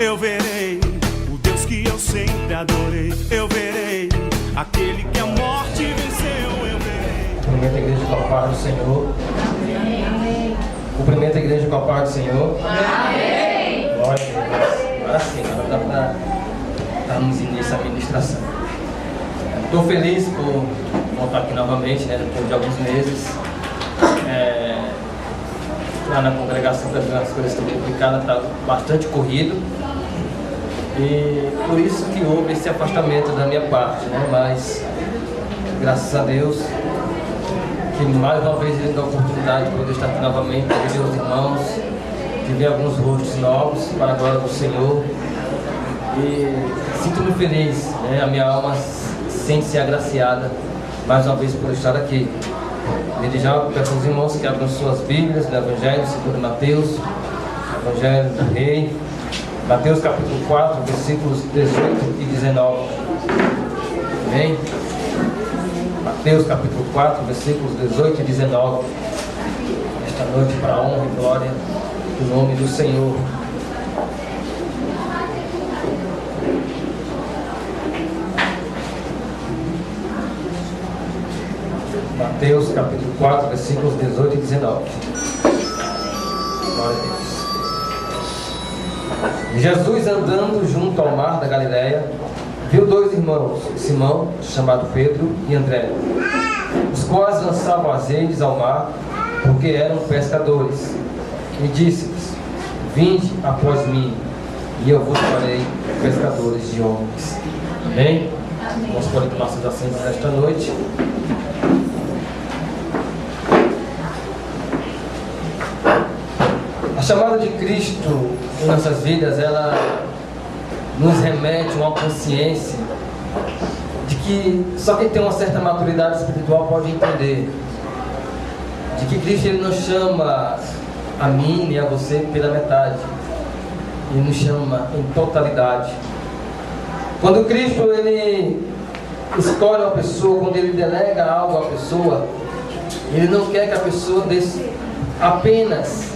eu verei o Deus que eu sempre adorei, eu verei aquele que a morte venceu, eu verei. Cumprimenta a igreja com a paz do Senhor. Amém. Cumprimenta a igreja com a paz do Senhor. Amém. Glória a Deus. Agora sim, agora dá para darmos início à ministração. Estou feliz por voltar aqui novamente, depois de alguns meses. Lá na congregação, as coisas estão complicadas, está bastante corrido. E por isso que houve esse afastamento da minha parte, mas graças a Deus que mais uma vez ele dá a oportunidade de poder estar aqui novamente, de ver os irmãos, de ver alguns rostos novos para a glória do Senhor. E sinto-me feliz, a minha alma sente-se agraciada mais uma vvez por estar aqui. Desde já peço aos irmãos que abram suas Bíblias no Evangelho segundo Mateus, Evangelho do Rei, Mateus capítulo 4, versículos 18 e 19. Amém? Mateus capítulo 4, versículos 18 e 19. Esta noite para a honra e glória do nome do Senhor. Mateus capítulo 4, versículos 18 e 19. Glória a Deus. E Jesus, andando junto ao mar da Galileia, viu dois irmãos, Simão, chamado Pedro, e André, os quais lançavam as redes ao mar, porque eram pescadores. E disse-lhes: vinde após mim, e eu vos farei pescadores de homens. Amém? Vamos poder tomar seus assentos nesta noite. A chamada de Cristo em nossas vidas, ela nos remete a uma consciência de que só quem tem uma certa maturidade espiritual pode entender de que Cristo ele não chama a mim nem a você pela metade, ele nos chama em totalidade. Quando Cristo ele escolhe uma pessoa, quando ele delega algo à pessoa, ele não quer que a pessoa dê apenas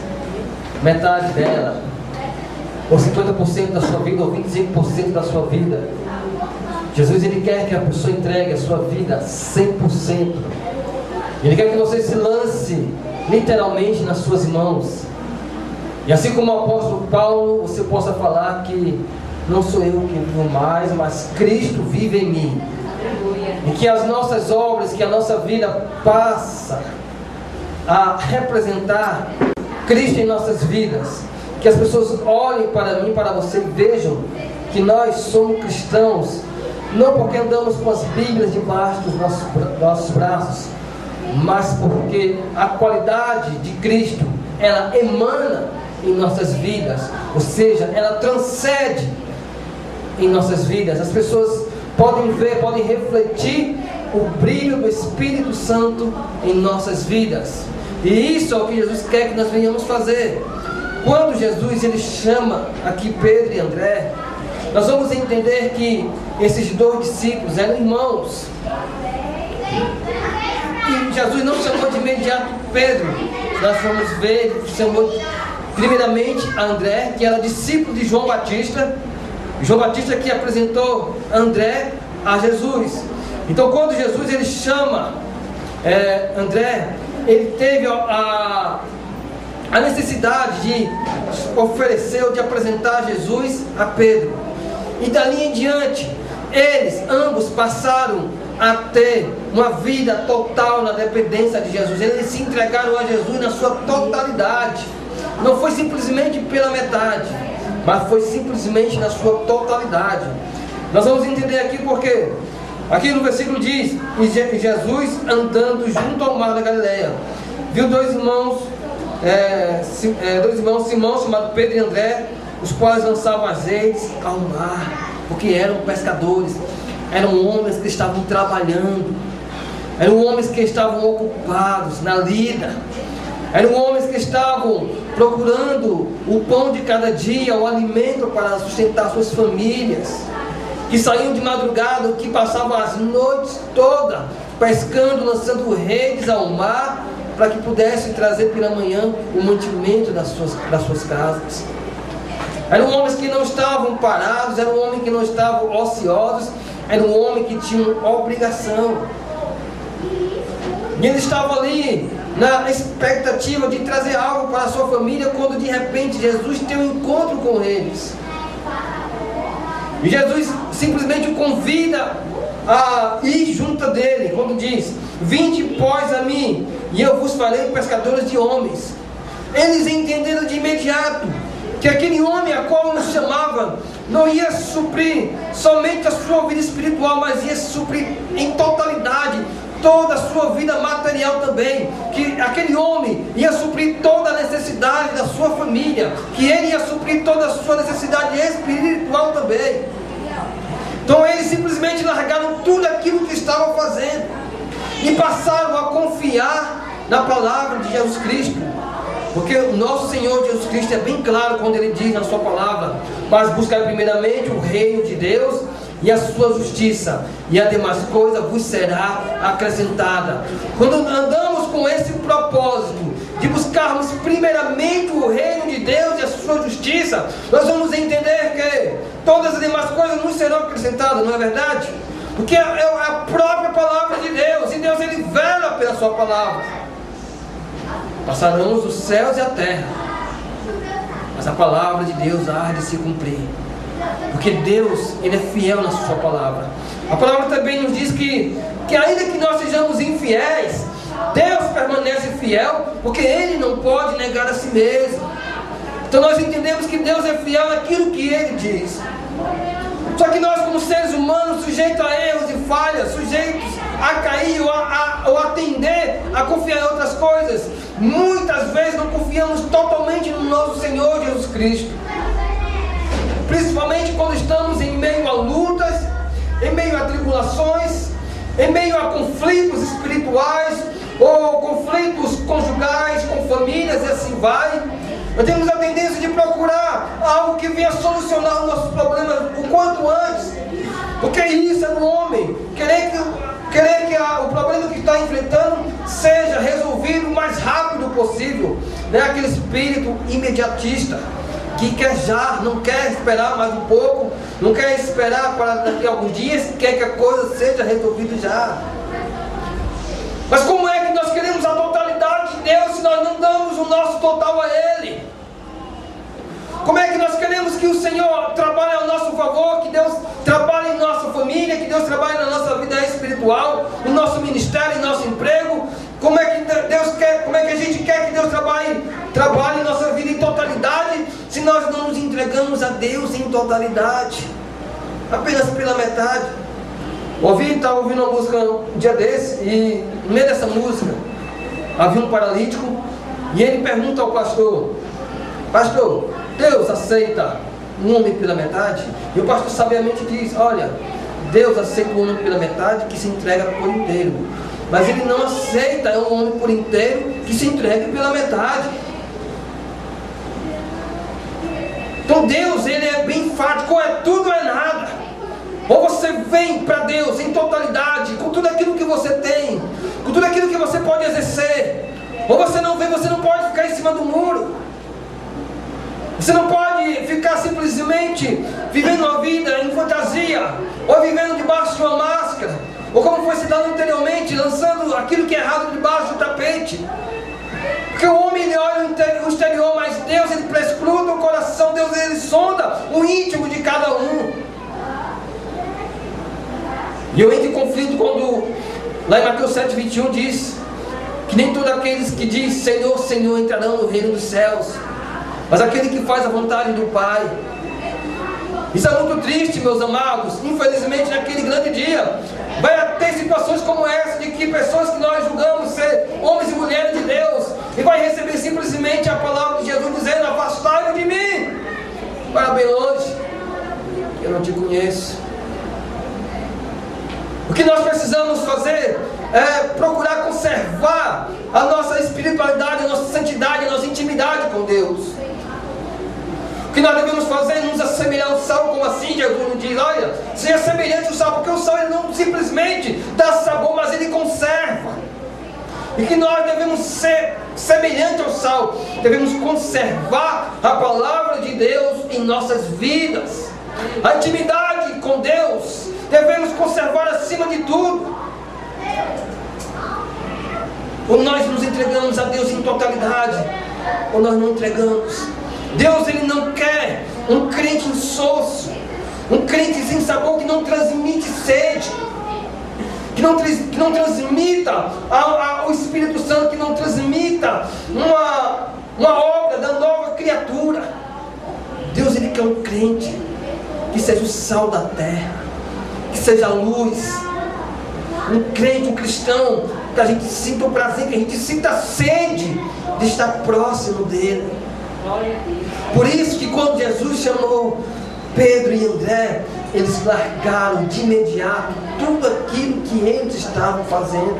metade dela, ou 50% da sua vida, ou 25% da sua vida. Jesus ele quer que a pessoa entregue a sua vida 100%. Ele quer que você se lance literalmente nas suas mãos. E assim como o apóstolo Paulo, você possa falar que não sou eu que vivo mais, mas Cristo vive em mim. E que as nossas obras, que a nossa vida passa a representar Cristo em nossas vidas. Que as pessoas olhem para mim, para você, e vejam que nós somos cristãos, não porque andamos com as Bíblias debaixo dos nossos braços, mas porque a qualidade de Cristo, ela emana em nossas vidas, ou seja, ela transcende em nossas vidas. As pessoas podem ver, podem refletir o brilho do Espírito Santo em nossas vidas. E isso é o que Jesus quer que nós venhamos fazer. Quando Jesus ele chama aqui Pedro e André, nós vamos entender que esses dois discípulos eram irmãos. E Jesus não chamou de imediato Pedro. Nós vamos ver, ele chamou primeiramente a André, que era discípulo de João Batista. João Batista que apresentou André a Jesus. Então quando Jesus ele chama André, ele teve a necessidade de oferecer ou de apresentar Jesus a Pedro. E dali em diante, eles ambos passaram a ter uma vida total na dependência de Jesus. Eles se entregaram a Jesus na sua totalidade. Não foi simplesmente pela metade, mas foi simplesmente na sua totalidade. Nós vamos entender aqui porque aqui no versículo diz: e Jesus andando junto ao mar da Galileia, viu dois irmãos, Simão, chamado Pedro e André, os quais lançavam as redes ao mar, porque eram pescadores, eram homens que estavam trabalhando, eram homens que estavam ocupados na lida, eram homens que estavam procurando o pão de cada dia, o alimento para sustentar suas famílias, que saíam de madrugada, que passavam as noites todas pescando, lançando redes ao mar, para que pudessem trazer pela manhã o mantimento das suas casas. Eram homens que não estavam parados, eram homens que não estavam ociosos, eram homens que tinham obrigação. E eles estavam ali na expectativa de trazer algo para a sua família, quando de repente Jesus tem um encontro com eles. E Jesus simplesmente o convida a ir junto dele, quando diz: vinde após a mim, e eu vos farei pescadores de homens. Eles entenderam de imediato que aquele homem a qual nos chamava não ia suprir somente a sua vida espiritual, mas ia suprir em totalidade toda a sua vida material também. Que aquele homem ia suprir toda a necessidade da sua família, que ele ia suprir toda a sua necessidade espiritual também. Então eles simplesmente largaram tudo aquilo que estavam fazendo e passaram a confiar na palavra de Jesus Cristo. Porque o nosso Senhor Jesus Cristo é bem claro quando Ele diz na sua palavra: mas buscar primeiramente o reino de Deus e a sua justiça, e a demais coisa vos será acrescentada. Quando andamos com esse propósito de buscarmos primeiramente o reino de Deus e a sua justiça, nós vamos entender que todas as demais coisas nos serão acrescentadas, não é verdade? Porque é a própria palavra de Deus, e Deus Ele vela pela sua palavra. Passarão os céus e a terra, mas a palavra de Deus há de se cumprir. Porque Deus, Ele é fiel na sua palavra. A palavra também nos diz que ainda que nós sejamos infiéis, Deus permanece fiel, porque Ele não pode negar a si mesmo. Então nós entendemos que Deus é fiel naquilo que Ele diz. Só que nós, como seres humanos, sujeitos a erros e falhas, sujeitos a cair ou a tender a confiar em outras coisas, muitas vezes não confiamos totalmente no nosso Senhor Jesus Cristo. Principalmente quando estamos em meio a lutas, em meio a tribulações, em meio a conflitos espirituais, ou conflitos conjugais, com famílias, e assim vai. Nós temos a tendência de procurar algo que venha solucionar os nossos problemas o quanto antes. Porque isso é do homem, querer que o problema que está enfrentando seja resolvido o mais rápido possível. Né? Aquele espírito imediatista que quer já, não quer esperar mais um pouco, não quer esperar para daqui a alguns dias, quer que a coisa seja resolvida já. Mas como é que nós queremos a totalidade de Deus se nós não damos o nosso total a Ele? Como é que nós queremos que o Senhor trabalhe ao nosso favor, que Deus trabalhe em nossa família, que Deus trabalhe na nossa vida espiritual, no nosso ministério, em nosso emprego? Como é que Deus quer, como é que a gente quer que Deus trabalhe em nossa vida em totalidade, se nós não nos entregamos a Deus em totalidade, apenas pela metade? Estava ouvindo uma música um dia desse, e no meio dessa música havia um paralítico, e ele pergunta ao pastor: pastor, Deus aceita um homem pela metade? E o pastor sabiamente diz: olha, Deus aceita um homem pela metade que se entrega por inteiro, mas Ele não aceita um homem por inteiro que se entregue pela metade. Então Deus, Ele é bem enfático: ou é tudo ou é nada. Ou você vem para Deus em totalidade, com tudo aquilo que você tem, com tudo aquilo que você pode exercer. Ou você não vem, você não pode ficar em cima do muro. Você não pode ficar simplesmente vivendo uma vida em fantasia, ou vivendo debaixo de uma máscara, ou como foi citado anteriormente, lançando aquilo que é errado debaixo do tapete. Porque o homem, ele olha o exterior, mas Deus, Ele prescruta o coração. Deus, Ele sonda o íntimo de cada um. E eu entro em conflito quando lá em Mateus 7,21 diz que nem todos aqueles que dizem Senhor, Senhor entrarão no reino dos céus, mas aquele que faz a vontade do Pai. Isso é muito triste, meus amados. Infelizmente, naquele grande dia vai ter situações como essa, de que pessoas que nós julgamos ser homens e mulheres de Deus, e vai receber simplesmente a palavra de Jesus dizendo: afastai-vos de mim, para bem longe, eu não te conheço. O que nós precisamos fazer é procurar conservar a nossa espiritualidade, a nossa santidade, a nossa intimidade com Deus. O que nós devemos fazer é nos assemelhar ao sal, como assim Jesus diz: olha, seja semelhante ao sal, porque o sal, ele não simplesmente dá sabor, mas ele conserva. E que nós devemos ser semelhante ao sal. Devemos conservar a palavra de Deus em nossas vidas. A intimidade com Deus devemos conservar acima de tudo. Ou nós nos entregamos a Deus em totalidade, ou nós não entregamos. Deus, Ele não quer um crente insosso, um crente sem sabor, que não transmite sede, que não transmita ao Espírito Santo, que não transmita uma obra da nova criatura. Deus, Ele quer um crente que seja o sal da terra, que seja a luz. Um crente, um cristão, que a gente sinta o prazer, que a gente sinta a sede de estar próximo dele. Por isso que quando Jesus chamou Pedro e André, eles largaram de imediato tudo aquilo que eles estavam fazendo.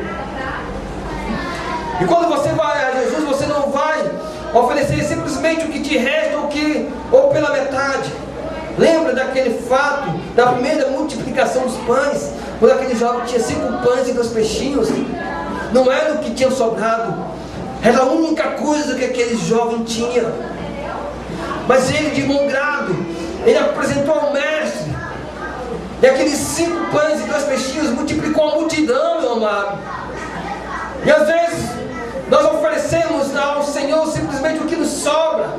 E quando você vai a Jesus, você não vai oferecer simplesmente o que te resta, ou pela metade. Lembra daquele fato da primeira multiplicação dos pães, quando aquele jovem tinha 5 pães e 2 peixinhos? Não era o que tinha sobrado, era a única coisa que aquele jovem tinha. Mas ele, de bom grado, ele apresentou ao mestre, e aqueles 5 pães e 2 peixinhos multiplicou a multidão, meu amado. E às vezes nós oferecemos ao Senhor simplesmente o que nos sobra,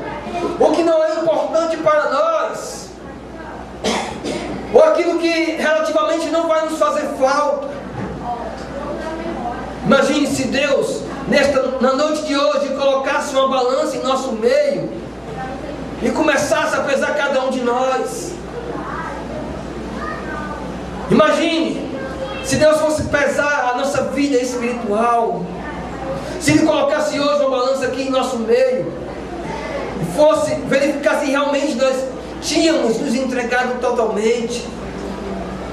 o que não é importante para nós, ou aquilo que relativamente não vai nos fazer falta. Imagine se Deus, na noite de hoje, colocasse uma balança em nosso meio e começasse a pesar cada um de nós. Imagine se Deus fosse pesar a nossa vida espiritual, se Ele colocasse hoje uma balança aqui em nosso meio e fosse verificar se realmente nós tínhamos nos entregado totalmente.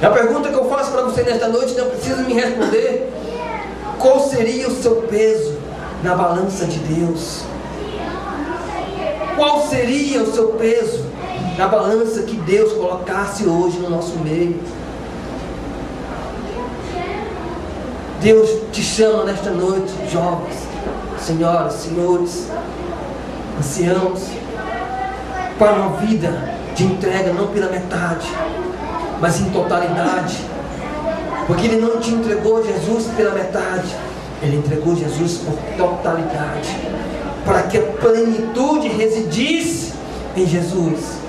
A pergunta que eu faço para você nesta noite, não precisa me responder: qual seria o seu peso na balança de Deus? Qual seria o seu peso na balança que Deus colocasse hoje no nosso meio? Deus te chama nesta noite, jovens, senhoras, senhores, anciãos, para uma vida de entrega, não pela metade, mas em totalidade. Porque Ele não te entregou Jesus pela metade, Ele entregou Jesus por totalidade, para que a plenitude residisse em Jesus.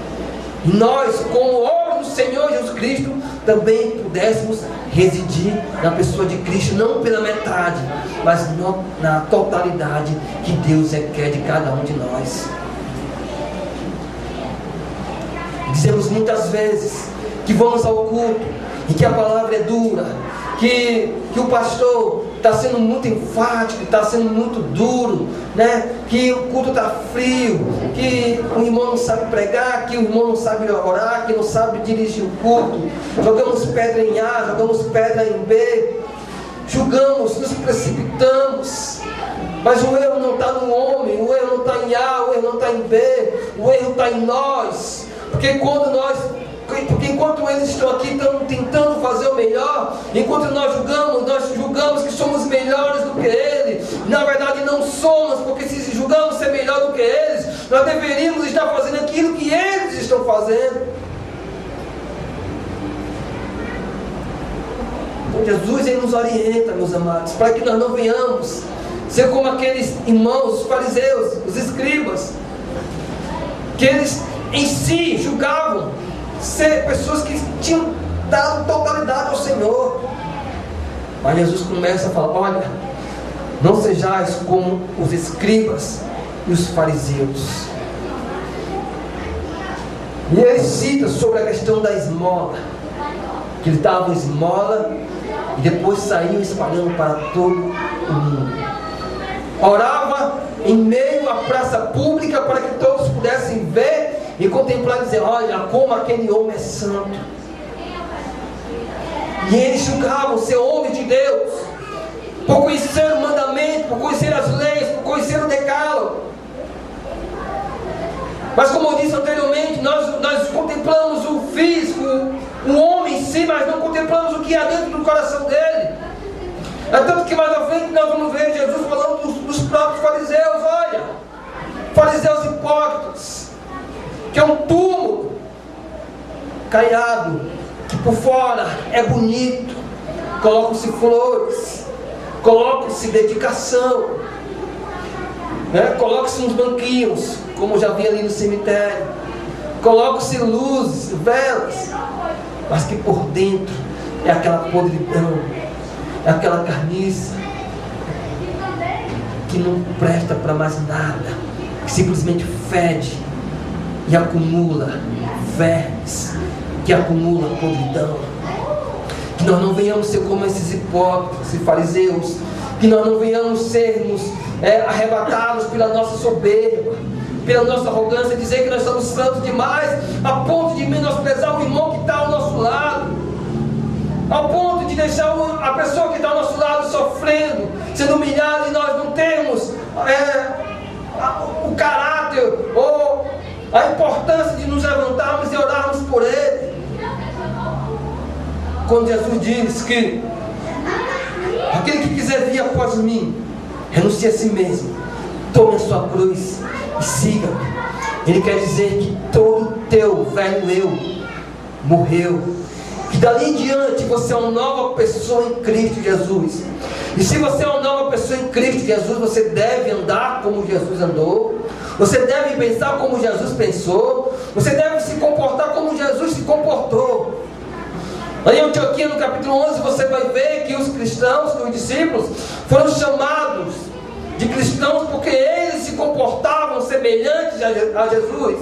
E nós, como obra do Senhor Jesus Cristo, também pudéssemos residir na pessoa de Cristo, não pela metade, mas na totalidade que Deus quer de cada um de nós. Dizemos muitas vezes que vamos ao culto e que a palavra é dura, que o pastor está sendo muito enfático, está sendo muito duro, né? Que o culto está frio, que o irmão não sabe pregar, que o irmão não sabe orar, que não sabe dirigir o culto. Jogamos pedra em A, jogamos pedra em B, julgamos, nos precipitamos. Mas o erro não está no homem, o erro não está em A, o erro não está em B, o erro está em nós. Porque enquanto eles estão aqui tentando fazer o melhor, enquanto nós julgamos que somos melhores do que eles. Na verdade não somos, porque se julgamos ser melhor do que eles, nós deveríamos estar fazendo aquilo que eles estão fazendo. Então Jesus, Ele nos orienta, meus amados, para que nós não venhamos ser como aqueles irmãos, os fariseus, os escribas, que eles em si julgavam ser pessoas que tinham dado totalidade ao Senhor. Mas Jesus começa a falar: olha, não sejais como os escribas e os fariseus. E ele cita sobre a questão da esmola, que ele dava esmola e depois saiu espalhando para todo o mundo. Orava em meio à praça pública para que todos pudessem ver e contemplar e dizer: olha como aquele homem é santo. E eles julgavam ser homens de Deus por conhecer o mandamento, por conhecer as leis, por conhecer o decálogo. Mas como eu disse anteriormente, nós contemplamos o físico, o homem em si, mas não contemplamos o que há dentro do coração dele. É tanto que mais à frente nós vamos ver Jesus falando dos próprios fariseus. Fariseus hipócritas, que é um túmulo caiado, que por fora é bonito, colocam-se flores, colocam-se dedicação, colocam-se uns banquinhos, como já vi ali no cemitério, colocam-se luzes, velas, mas que por dentro é aquela podridão, é aquela carniça, que não presta para mais nada, que simplesmente fede e acumula vermes, que acumula podridão. Que nós não venhamos ser como esses hipócritas e fariseus, que nós não venhamos sermos arrebatados pela nossa soberba, pela nossa arrogância, dizer que nós somos santos demais, a ponto de menosprezar o irmão que está ao nosso lado, ao ponto de deixar a pessoa que está ao nosso lado sofrendo, sendo humilhada, e nós não temos o caráter ou a importância de nos levantarmos e orarmos por ele. Quando Jesus diz que aquele que quiser vir após mim, renuncie a si mesmo, tome a sua cruz e siga-me. Ele quer dizer que todo o teu velho eu morreu, que dali em diante você é uma nova pessoa em Cristo Jesus. E se você é uma nova pessoa em Cristo Jesus, você deve andar como Jesus andou, você deve pensar como Jesus pensou, você deve se comportar como Jesus se comportou. Aí em Antioquia, no capítulo 11, você vai ver que os cristãos, os discípulos, foram chamados de cristãos porque eles se comportavam semelhantes a Jesus.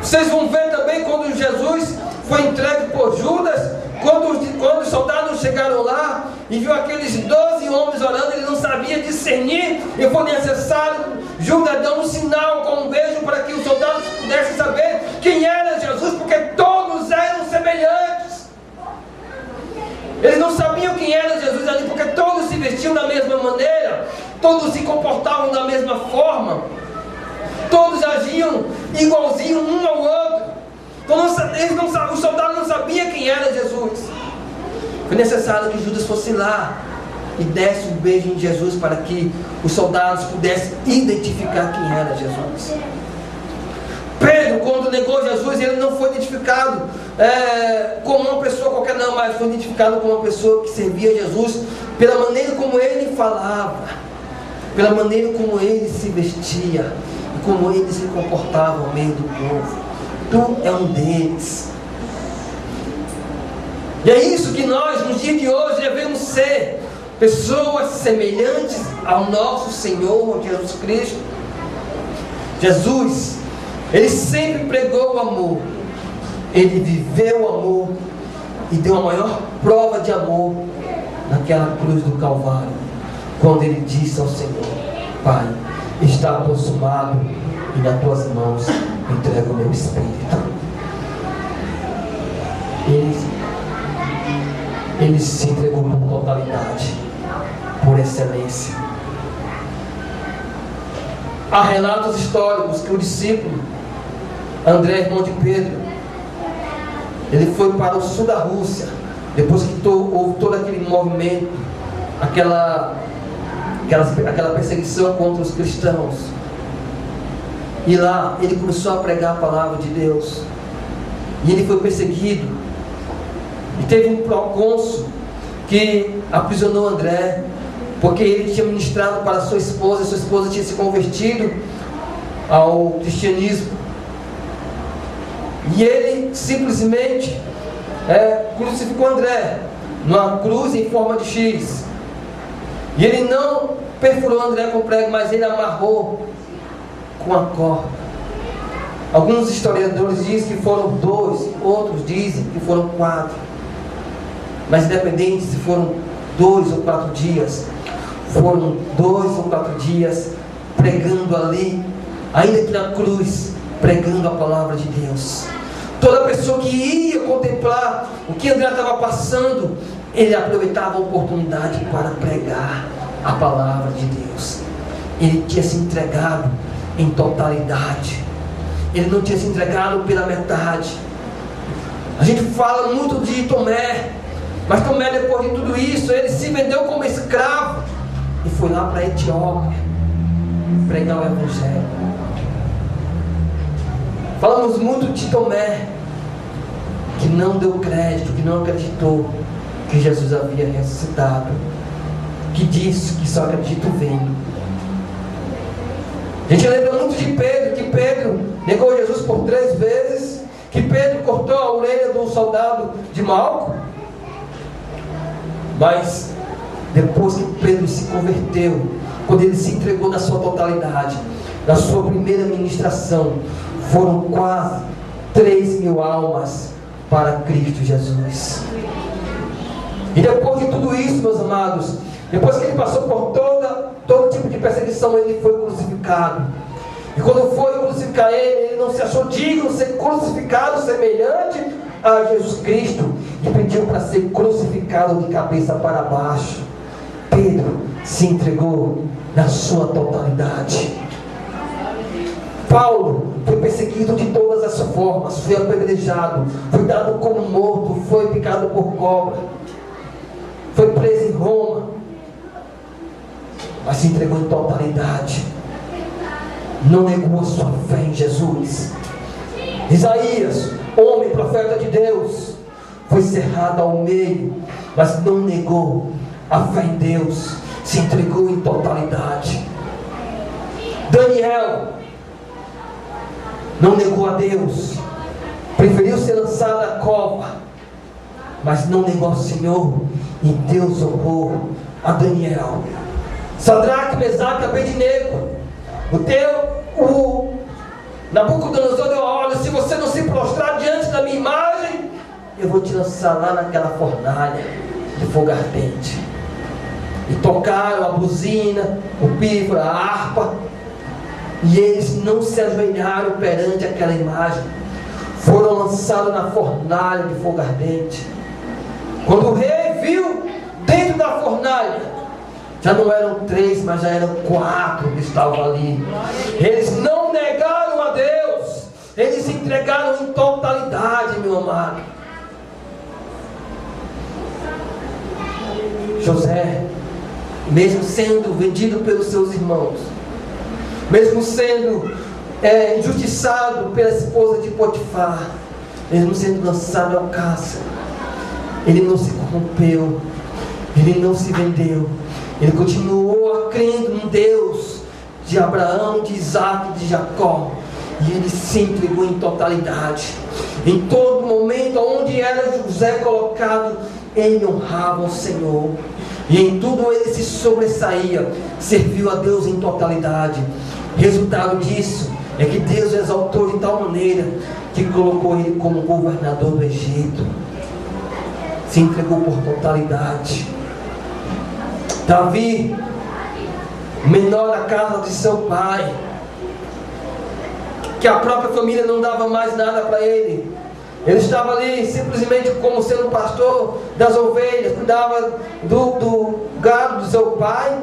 Vocês vão ver também quando Jesus foi entregue por Judas, quando os soldados chegaram lá e viu aqueles 12 homens orando, ele não sabia discernir, e foi necessário Judas dar um sinal com um beijo para que os soldados pudessem saber quem era Jesus, porque todos eram semelhantes. Eles não sabiam quem era Jesus ali, porque todos se vestiam da mesma maneira, todos se comportavam da mesma forma, todos agiam igualzinho um ao outro. Então, os soldados não sabiam quem era Jesus. Foi necessário que Judas fosse lá e desse um beijo em Jesus, para que os soldados pudessem identificar quem era Jesus. Pedro, quando negou Jesus, ele não foi identificado como uma pessoa qualquer, não, mas foi identificado como uma pessoa que servia a Jesus pela maneira como ele falava, pela maneira como ele se vestia e como ele se comportava ao meio do povo. Tu é um deles. E é isso que nós, nos dias de hoje, devemos ser: pessoas semelhantes ao nosso Senhor Jesus Cristo. Jesus, ele sempre pregou o amor, ele viveu o amor e deu a maior prova de amor naquela cruz do Calvário, quando ele disse ao Senhor: Pai, está consumado, e nas tuas mãos entrego o meu espírito. Ele se entregou por totalidade, por excelência. Há relatos históricos que o discípulo André, irmão de Pedro, ele foi para o sul da Rússia, depois que houve todo aquele movimento, aquela perseguição contra os cristãos. E lá ele começou a pregar a palavra de Deus, e ele foi perseguido, e teve um procônsul que aprisionou André, porque ele tinha ministrado para sua esposa tinha se convertido ao cristianismo, e ele simplesmente crucificou André numa cruz em forma de X, e ele não perfurou André com prego, mas ele amarrou com a corda. Alguns historiadores dizem que foram 2, outros dizem que foram 4, mas independente se foram 2 ou 4 dias, foram 2 ou 4 dias pregando ali, ainda que na cruz, pregando a palavra de Deus. Toda pessoa que ia contemplar o que André estava passando, ele aproveitava a oportunidade para pregar a palavra de Deus. Ele tinha se entregado em totalidade, ele não tinha se entregado pela metade. A gente fala muito de Tomé, mas Tomé, depois de tudo isso, ele se vendeu como escravo e foi lá para a Etiópia pregar o evangelho. Falamos muito de Tomé, que não deu crédito, que não acreditou que Jesus havia ressuscitado, que disse que só acredita vendo. A gente lembra muito de Pedro, que Pedro negou Jesus por 3 vezes, que Pedro cortou a orelha do soldado de Malco. Mas depois que Pedro se converteu, quando ele se entregou na sua totalidade, na sua primeira ministração, foram quase 3.000 almas para Cristo Jesus. E depois de tudo isso, meus amados, depois que ele passou por todo tipo de perseguição, ele foi crucificado. E quando foi crucificar ele não se achou digno de ser crucificado semelhante a Jesus Cristo, e pediu para ser crucificado de cabeça para baixo. Pedro se entregou na sua totalidade. Paulo foi perseguido de todas as formas, foi apedrejado, foi dado como morto, foi picado por cobra, foi preso em Roma, mas se entregou em totalidade, não negou a sua fé em Jesus. Isaías, homem, profeta de Deus, foi cerrado ao meio, mas não negou a fé em Deus, se entregou em totalidade. Daniel não negou a Deus, preferiu ser lançado na cova, mas não negou ao Senhor, e Deus honrou a Daniel. Sadraque, Mesaque e Abednego, o Nabucodonosor deu a ordem: se você não se prostrar diante da minha imagem, eu vou te lançar lá naquela fornalha de fogo ardente. E tocaram a buzina, o pífaro, a harpa, e eles não se ajoelharam perante aquela imagem, foram lançados na fornalha de fogo ardente. Quando o rei viu dentro da fornalha, já não eram 3, mas já eram 4 que estavam ali. Eles não negaram a Deus, eles se entregaram em totalidade, meu amado. José, mesmo sendo vendido pelos seus irmãos, mesmo sendo injustiçado pela esposa de Potifar, mesmo sendo lançado ao cárcere, ele não se corrompeu, ele não se vendeu, ele continuou crendo no Deus de Abraão, de Isaac e de Jacó, e ele se entregou em totalidade. Em todo momento onde era José colocado, ele honrava o Senhor, e em tudo ele se sobressaía, serviu a Deus em totalidade. Resultado disso é que Deus exaltou de tal maneira que colocou ele como governador do Egito. Se entregou por totalidade. Davi, menor da casa de seu pai, que a própria família não dava mais nada para ele, ele estava ali simplesmente como sendo pastor das ovelhas, cuidava do gado do seu pai,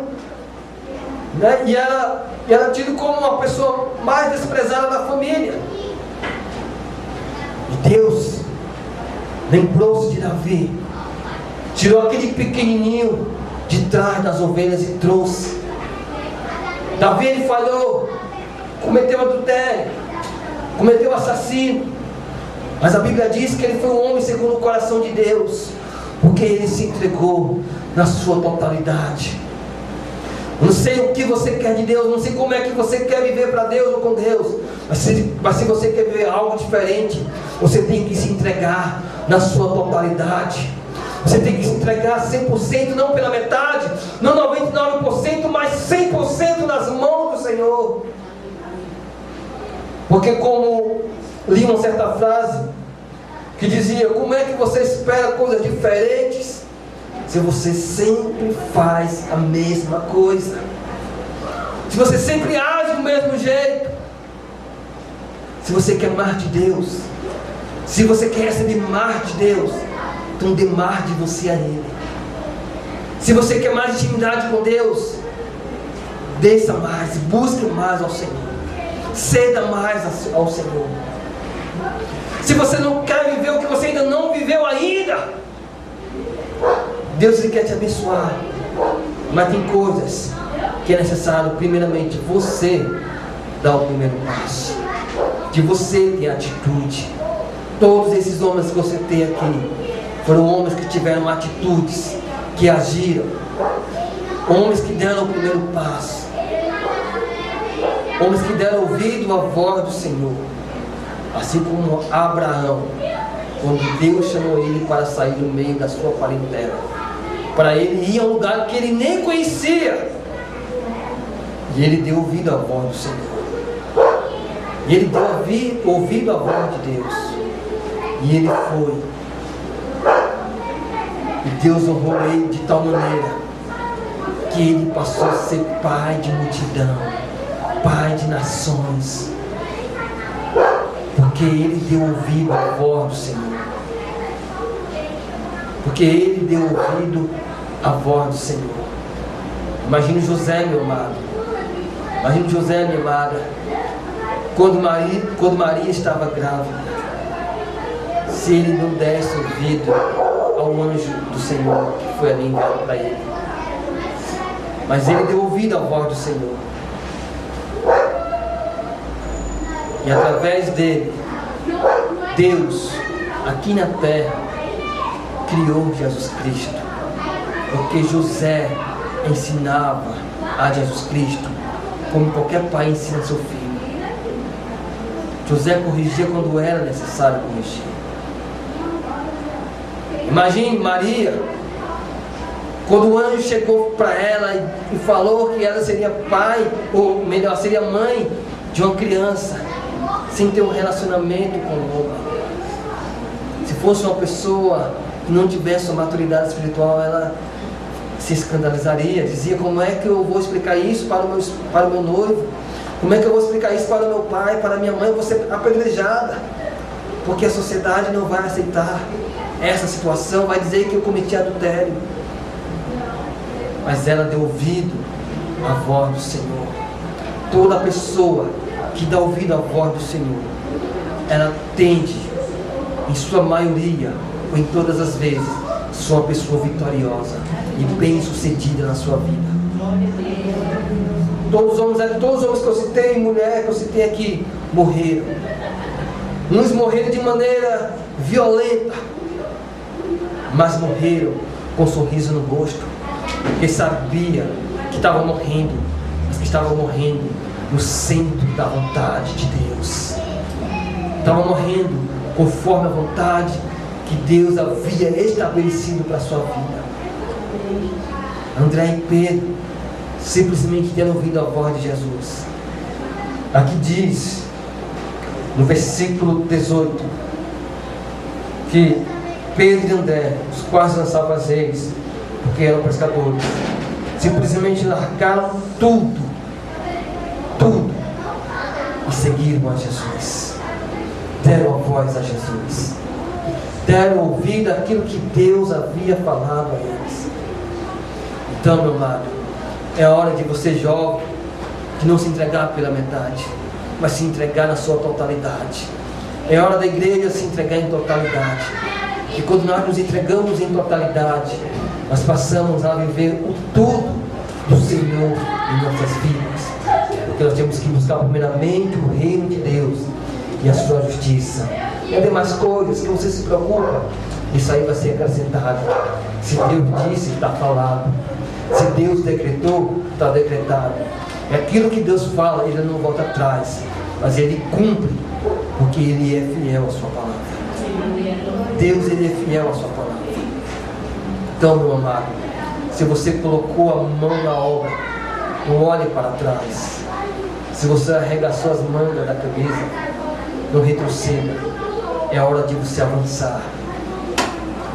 né? E era tido como uma pessoa mais desprezada da família. E Deus lembrou-se de Davi, tirou aquele pequenininho de trás das ovelhas e trouxe. Davi, ele falhou, cometeu adultério, cometeu assassínio, mas a Bíblia diz que ele foi um homem segundo o coração de Deus, porque ele se entregou na sua totalidade. Eu não sei o que você quer de Deus, não sei como é que você quer viver para Deus ou com Deus, mas se você quer viver algo diferente, você tem que se entregar na sua totalidade. Você tem que se entregar 100%, não pela metade, não 99%, mas 100% nas mãos do Senhor. Porque como li uma certa frase que dizia: como é que você espera coisas diferentes se você sempre faz a mesma coisa? Se você sempre age do mesmo jeito? Se você quer mais de Deus, se você quer receber mais de Deus, então dê mais de você a Ele. Se você quer mais intimidade com Deus, desça mais, busque mais ao Senhor, ceda mais ao Senhor. Se você não quer viver o que você ainda não viveu ainda, Deus quer te abençoar, mas tem coisas que é necessário primeiramente você dar o primeiro passo. de você ter atitude. Todos esses homens que você tem aqui foram homens que tiveram atitudes, que agiram, homens que deram o primeiro passo, homens que deram ouvido à voz do Senhor, assim como Abraão, quando Deus chamou ele para sair do meio da sua parentela, para ele ir a um lugar que ele nem conhecia, e ele deu ouvido à voz do Senhor, e ele deu ouvido à voz de Deus, e ele foi, e Deus honrou ele de tal maneira que ele passou a ser pai de multidão, pai de nações, porque ele deu ouvido à voz do Senhor, porque ele deu ouvido à voz do Senhor. Imagine José, meu amado, imagine José, minha amada, quando Maria estava grávida, se ele não desse ouvido ao anjo do Senhor que foi ali enviado para ele, mas ele deu ouvido à voz do Senhor, e através dele, Deus, aqui na terra, criou Jesus Cristo, porque José ensinava a Jesus Cristo, como qualquer pai ensina seu filho. José corrigia quando era necessário corrigir. Imagine Maria, quando o anjo chegou para ela e falou que ela seria pai, ou melhor, seria mãe de uma criança, sem ter um relacionamento com o homem. Se fosse uma pessoa que não tivesse uma maturidade espiritual, ela se escandalizaria, dizia: como é que eu vou explicar isso para o meu noivo? Como é que eu vou explicar isso para o meu pai, para a minha mãe? Eu vou ser apedrejada, porque a sociedade não vai aceitar essa situação, vai dizer que eu cometi adultério. Mas ela deu ouvido à voz do Senhor. Toda pessoa que dá ouvido à voz do Senhor, ela tende, em sua maioria, ou em todas as vezes, ser uma pessoa vitoriosa e bem sucedida na sua vida. Todos os homens que eu citei, mulher que eu citei aqui, morreram. Uns morreram de maneira violenta, mas morreram com um sorriso no rosto, porque sabia que estavam morrendo, mas que estavam morrendo no centro da vontade de Deus. Estavam morrendo conforme a vontade que Deus havia estabelecido para a sua vida. André e Pedro simplesmente deram ouvido à voz de Jesus. Aqui diz, no versículo 18, que Pedro e André, os quais lançavam as redes, porque eram pescadores, simplesmente largaram tudo, e seguiram a Jesus. Deram a voz a Jesus, deram ouvido àquilo que Deus havia falado a eles. Então, meu amado, é hora de você, jovem, de não se entregar pela metade, mas se entregar na sua totalidade. É hora da igreja se entregar em totalidade. E quando nós nos entregamos em totalidade, nós passamos a viver o tudo do Senhor em nossas vidas. Porque nós temos que buscar primeiramente o reino de Deus e a sua justiça. E as demais coisas que você se preocupa, isso aí vai ser acrescentado. Se Deus disse, está falado. Se Deus decretou, está decretado. É aquilo que Deus fala, Ele não volta atrás, mas Ele cumpre, porque Ele é fiel à sua palavra. Deus, Ele é fiel à sua palavra. Então, meu amado, se você colocou a mão na obra, não olhe para trás. Se você arregaçou as mangas da camisa, não retroceda. É hora de você avançar.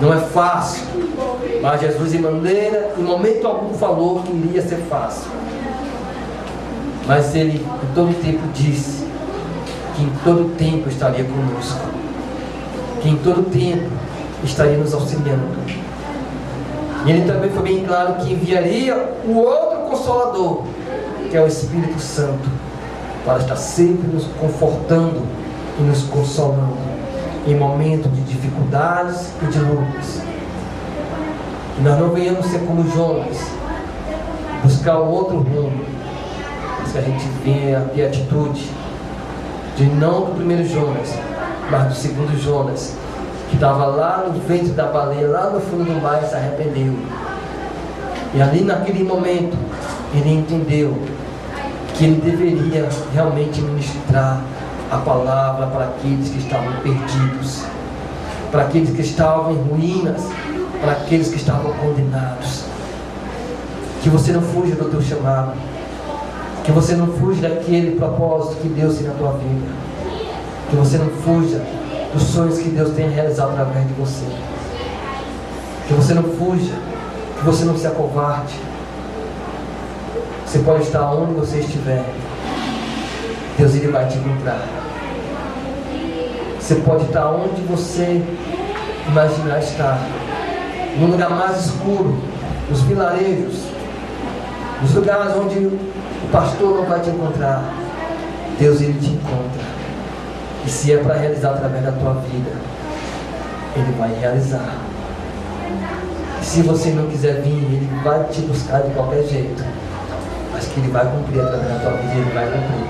Não é fácil, mas Jesus em momento algum falou que iria ser fácil. Mas Ele em todo tempo disse que em todo tempo estaria conosco, que em todo tempo estaria nos auxiliando. E Ele também foi bem claro que enviaria o outro Consolador, que é o Espírito Santo, para estar sempre nos confortando e nos consolando em momentos de dificuldades e de lutas. Que nós não venhamos ser como Jonas, buscar o outro rumo, mas que a gente venha ter a atitude não do primeiro Jonas, mas do segundo Jonas, que estava lá no ventre da baleia, lá no fundo do mar, e se arrependeu. E ali naquele momento ele entendeu que ele deveria realmente ministrar a palavra para aqueles que estavam perdidos, para aqueles que estavam em ruínas, para aqueles que estavam condenados. Que você não fuja do teu chamado, que você não fuja daquele propósito que Deus tem na tua vida, que você não fuja dos sonhos que Deus tem realizado através de você, que você não fuja, que você não se acovarde. Você pode estar onde você estiver, Deus ele vai te encontrar. Você pode estar onde você imaginar estar, no lugar mais escuro, nos vilarejos, nos lugares onde o pastor não vai te encontrar, Deus ele te encontra. E se é para realizar através da tua vida, ele vai realizar. E se você não quiser vir, ele vai te buscar de qualquer jeito, mas que ele vai cumprir através da tua vida, ele vai cumprir,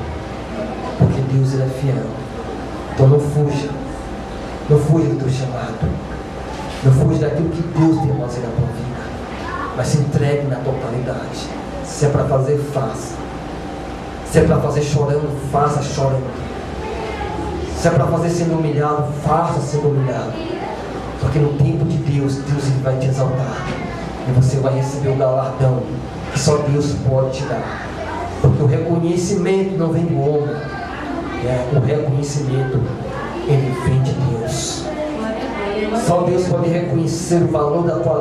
porque Deus ele é fiel. Então não fuja do teu chamado, não fuja daquilo que Deus tem a fazer na tua vida, mas se entregue na totalidade. Se é para fazer, faça. Se é para fazer chorando, faça chorando. Se é para fazer sendo humilhado, faça sendo humilhado. Porque no tempo de Deus, Deus ele vai te exaltar, e você vai receber o galardão que só Deus pode te dar. Porque o reconhecimento não vem do homem, o reconhecimento ele vem de Deus. Só Deus pode reconhecer o valor da tua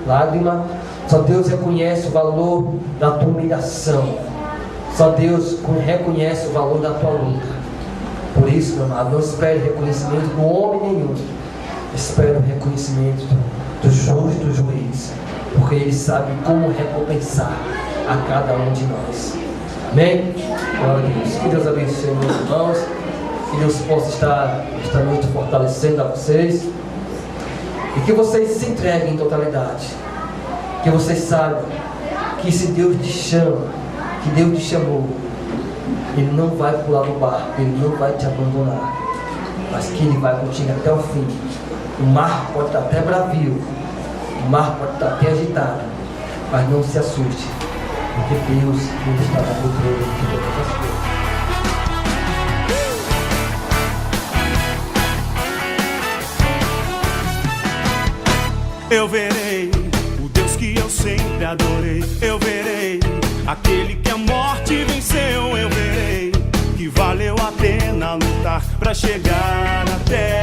lágrima. Só Deus reconhece o valor da tua humilhação. Só Deus reconhece o valor da tua luta. Por isso, meu amado, não espere reconhecimento do homem nenhum. Espere o reconhecimento do justo juiz, porque ele sabe como recompensar a cada um de nós. Amém? Glória a Deus. Que Deus abençoe, meus irmãos. Que Deus possa estar esta noite fortalecendo a vocês, e que vocês se entreguem em totalidade. Que vocês saibam que se Deus te chama, que Deus te chamou, ele não vai pular do barco, ele não vai te abandonar, mas que ele vai contigo até o fim. O mar pode estar até bravio, o mar pode estar até agitado, mas não se assuste, porque Deus ele está no controle de todas as coisas. Eu verei o Deus que eu sempre adorei. Eu verei aquele que a morte venceu. Eu verei que valeu a pena lutar pra chegar até